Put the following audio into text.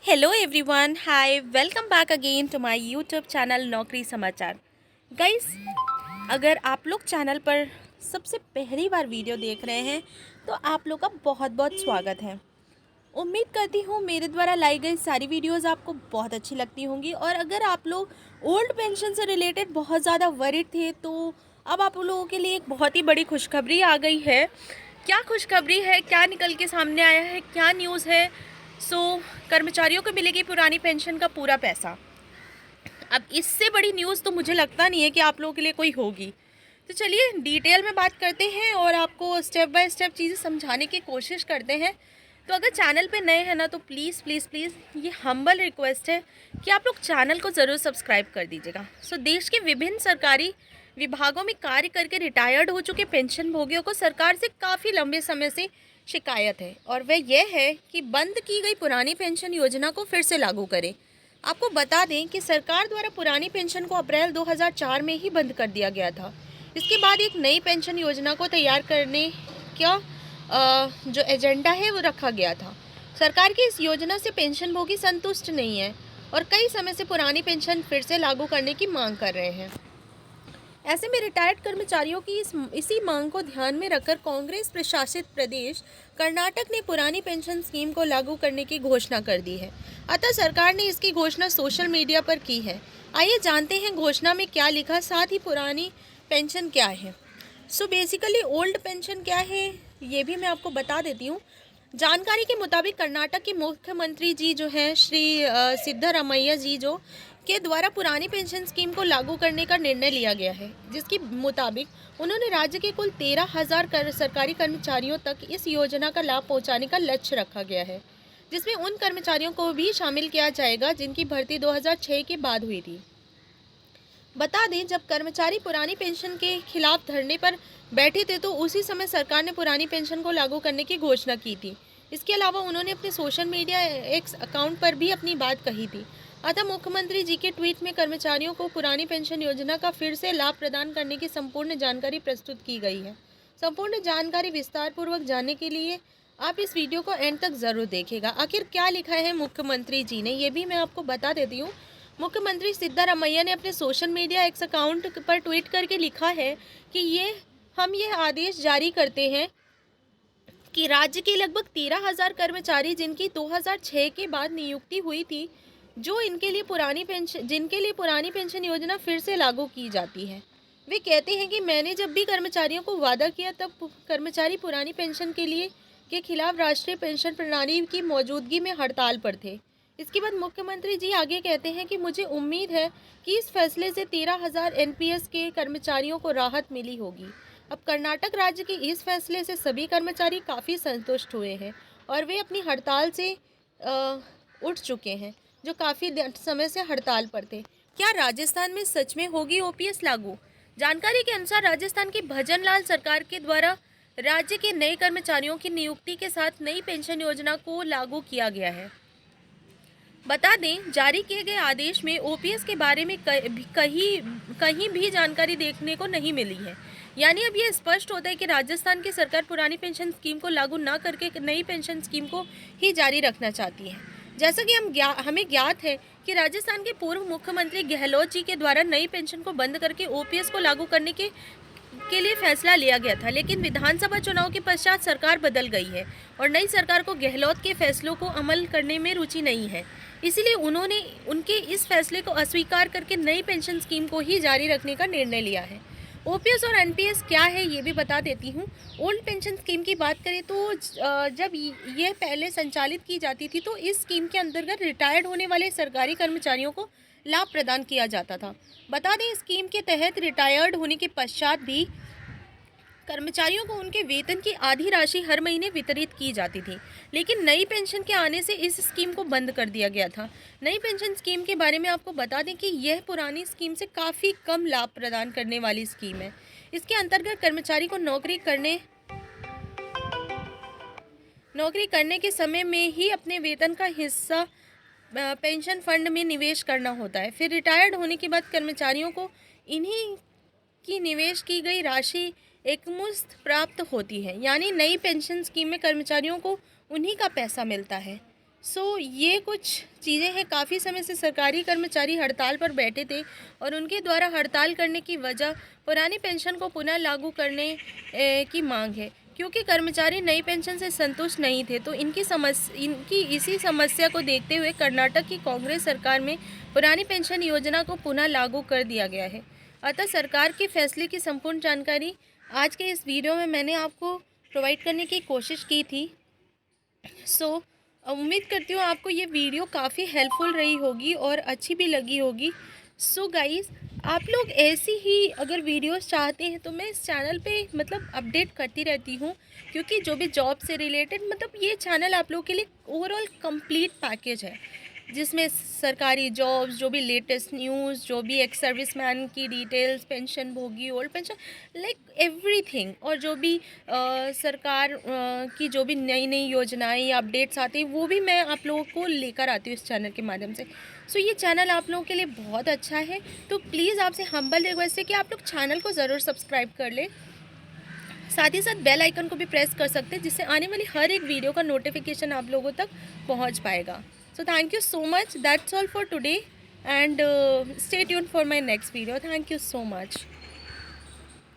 Hello everyone, hi, welcome back again to my YouTube channel Naukri Samachar. Guys, अगर आप लोग channel पर सबसे पहली बार वीडियो देख रहे हैं तो आप लोग का बहुत बहुत स्वागत है। उम्मीद करती हूँ मेरे द्वारा लाई गई सारी वीडियोस आपको बहुत अच्छी लगती होंगी। और अगर आप लोग ओल्ड पेंशन से रिलेटेड बहुत ज़्यादा वरिड थे तो अब आप लोगों के लिए एक बहुत ही बड़ी खुशखबरी आ गई है। क्या खुशखबरी है, क्या निकल के सामने आया है, क्या न्यूज़ है? कर्मचारियों को मिलेगी पुरानी पेंशन का पूरा पैसा। अब इससे बड़ी न्यूज़ तो मुझे लगता नहीं है कि आप लोगों के लिए कोई होगी। तो चलिए डिटेल में बात करते हैं और आपको स्टेप बाय स्टेप चीज़ें समझाने की कोशिश करते हैं। तो अगर चैनल पे नए हैं ना तो प्लीज़ प्लीज़ प्लीज़ ये हम्बल रिक्वेस्ट है कि आप लोग चैनल को ज़रूर सब्सक्राइब कर दीजिएगा। देश के विभिन्न सरकारी विभागों में कार्य करके रिटायर्ड हो चुके पेंशन भोगियों को सरकार से काफ़ी लंबे समय से शिकायत है, और वह यह है कि बंद की गई पुरानी पेंशन योजना को फिर से लागू करें। आपको बता दें कि सरकार द्वारा पुरानी पेंशन को अप्रैल 2004 में ही बंद कर दिया गया था। इसके बाद एक नई पेंशन योजना को तैयार करने का जो एजेंडा है वो रखा गया था। सरकार की इस योजना से पेंशन भोगी संतुष्ट नहीं है और कई समय से पुरानी पेंशन फिर से लागू करने की मांग कर रहे हैं। ऐसे में रिटायर्ड कर्मचारियों की इसी मांग को ध्यान में रखकर कांग्रेस प्रशासित प्रदेश कर्नाटक ने पुरानी पेंशन स्कीम को लागू करने की घोषणा कर दी है। अतः सरकार ने इसकी घोषणा सोशल मीडिया पर की है। आइए जानते हैं घोषणा में क्या लिखा, साथ ही पुरानी पेंशन क्या है। बेसिकली ओल्ड पेंशन क्या है ये भी मैं आपको बता देती हूँ। जानकारी के मुताबिक कर्नाटक के मुख्यमंत्री जी जो हैं श्री सिद्धरामैया जी जो के द्वारा पुरानी पेंशन स्कीम को लागू करने का निर्णय लिया गया है, जिसके मुताबिक उन्होंने राज्य के कुल 13,000 सरकारी कर्मचारियों तक इस योजना का लाभ पहुंचाने का लक्ष्य रखा गया है, जिसमें उन कर्मचारियों को भी शामिल किया जाएगा जिनकी भर्ती 2006 के बाद हुई थी। बता दें, जब कर्मचारी पुरानी पेंशन के खिलाफ धरने पर बैठे थे तो उसी समय सरकार ने पुरानी पेंशन को लागू करने की घोषणा की थी। इसके अलावा उन्होंने अपने सोशल मीडिया एक्स अकाउंट पर भी अपनी बात कही थी। अतः मुख्यमंत्री जी के ट्वीट में कर्मचारियों को पुरानी पेंशन योजना का फिर से लाभ प्रदान करने की संपूर्ण जानकारी प्रस्तुत की गई है। संपूर्ण जानकारी विस्तार पूर्वक जानने के लिए आप इस वीडियो को एंड तक जरूर देखिएगा। आखिर क्या लिखा है मुख्यमंत्री जी ने, ये भी मैं आपको बता देती हूँ। मुख्यमंत्री सिद्धरामैया ने अपने सोशल मीडिया एक्स अकाउंट पर ट्वीट करके लिखा है कि ये आदेश जारी करते हैं कि राज्य के लगभग 13,000 कर्मचारी जिनकी 2006 के बाद नियुक्ति हुई थी, जिनके लिए पुरानी पेंशन योजना फिर से लागू की जाती है। वे कहते हैं कि मैंने जब भी कर्मचारियों को वादा किया तब कर्मचारी पुरानी पेंशन के खिलाफ राष्ट्रीय पेंशन प्रणाली की मौजूदगी में हड़ताल पर थे। इसके बाद मुख्यमंत्री जी आगे कहते हैं कि मुझे उम्मीद है कि इस फैसले से 13,000 एनपीएस के कर्मचारियों को राहत मिली होगी। अब कर्नाटक राज्य के इस फैसले से सभी कर्मचारी काफ़ी संतुष्ट हुए हैं और वे अपनी हड़ताल से उठ चुके हैं, जो काफ़ी समय से हड़ताल पर थे। क्या राजस्थान में सच में होगी ओपीएस लागू? जानकारी के अनुसार राजस्थान की भजनलाल सरकार के द्वारा राज्य के नए कर्मचारियों की नियुक्ति के साथ नई पेंशन योजना को लागू किया गया है। बता दें, जारी किए गए आदेश में ओपीएस के बारे में कहीं भी जानकारी देखने को नहीं मिली है। यानी अब यह स्पष्ट होता है कि राजस्थान की सरकार पुरानी पेंशन स्कीम को लागू न करके नई पेंशन स्कीम को ही जारी रखना चाहती है। जैसा कि हमें ज्ञात है कि राजस्थान के पूर्व मुख्यमंत्री गहलोत जी के द्वारा नई पेंशन को बंद करके ओपीएस को लागू करने के लिए फैसला लिया गया था, लेकिन विधानसभा चुनाव के पश्चात सरकार बदल गई है और नई सरकार को गहलोत के फैसलों को अमल करने में रुचि नहीं है। इसीलिए उन्होंने उनके इस फैसले को अस्वीकार करके नई पेंशन स्कीम को ही जारी रखने का निर्णय लिया है। ओपीएस और एनपीएस क्या है ये भी बता देती हूँ। ओल्ड पेंशन स्कीम की बात करें तो जब यह पहले संचालित की जाती थी तो इस स्कीम के अंतर्गत रिटायर्ड होने वाले सरकारी कर्मचारियों को लाभ प्रदान किया जाता था। बता दें, स्कीम के तहत रिटायर्ड होने के पश्चात भी कर्मचारियों को उनके वेतन की आधी राशि हर महीने वितरित की जाती थी, लेकिन नई पेंशन के आने से इस स्कीम को बंद कर दिया गया था। नई पेंशन स्कीम के बारे में आपको बता दें कि यह पुरानी स्कीम से काफ़ी कम लाभ प्रदान करने वाली स्कीम है। इसके अंतर्गत कर्मचारी को नौकरी करने के समय में ही अपने वेतन का हिस्सा पेंशन फंड में निवेश करना होता है। फिर रिटायर्ड होने के बाद कर्मचारियों को इन्हीं की निवेश की गई राशि एकमुश्त प्राप्त होती है। यानी नई पेंशन स्कीम में कर्मचारियों को उन्हीं का पैसा मिलता है। ये कुछ चीज़ें हैं। काफ़ी समय से सरकारी कर्मचारी हड़ताल पर बैठे थे और उनके द्वारा हड़ताल करने की वजह पुरानी पेंशन को पुनः लागू करने की मांग है। क्योंकि कर्मचारी नई पेंशन से संतुष्ट नहीं थे, तो इनकी इसी समस्या को देखते हुए कर्नाटक की कांग्रेस सरकार में पुरानी पेंशन योजना को पुनः लागू कर दिया गया है। अतः सरकार के फैसले की संपूर्ण जानकारी आज के इस वीडियो में मैंने आपको प्रोवाइड करने की कोशिश की थी। उम्मीद करती हूँ आपको ये वीडियो काफ़ी हेल्पफुल रही होगी और अच्छी भी लगी होगी। गाइस, आप लोग ऐसी ही अगर वीडियोस चाहते हैं तो मैं इस चैनल पे मतलब अपडेट करती रहती हूँ, क्योंकि जो भी जॉब से रिलेटेड मतलब ये चैनल आप लोगों के लिए ओवरऑल कंप्लीट पैकेज है, जिसमें सरकारी जॉब्स, जो भी लेटेस्ट न्यूज़, जो भी एक्स सर्विसमैन की डिटेल्स, पेंशन भोगी, ओल्ड पेंशन, लाइक एवरीथिंग, और जो भी सरकार की जो भी नई नई योजनाएं या अपडेट्स आती हैं वो भी मैं आप लोगों को लेकर आती हूँ इस चैनल के माध्यम से। ये चैनल आप लोगों के लिए बहुत अच्छा है, तो प्लीज़ आपसे हम्बल रिक्वेस्ट है कि आप लोग चैनल को ज़रूर सब्सक्राइब कर लें। साथ ही साथ बेल आइकन को भी प्रेस कर सकते हैं, जिससे आने वाली हर एक वीडियो का नोटिफिकेशन आप लोगों तक पहुंच पाएगा। Thank you so much. That's all for today, and stay tuned for my next video. Thank you so much.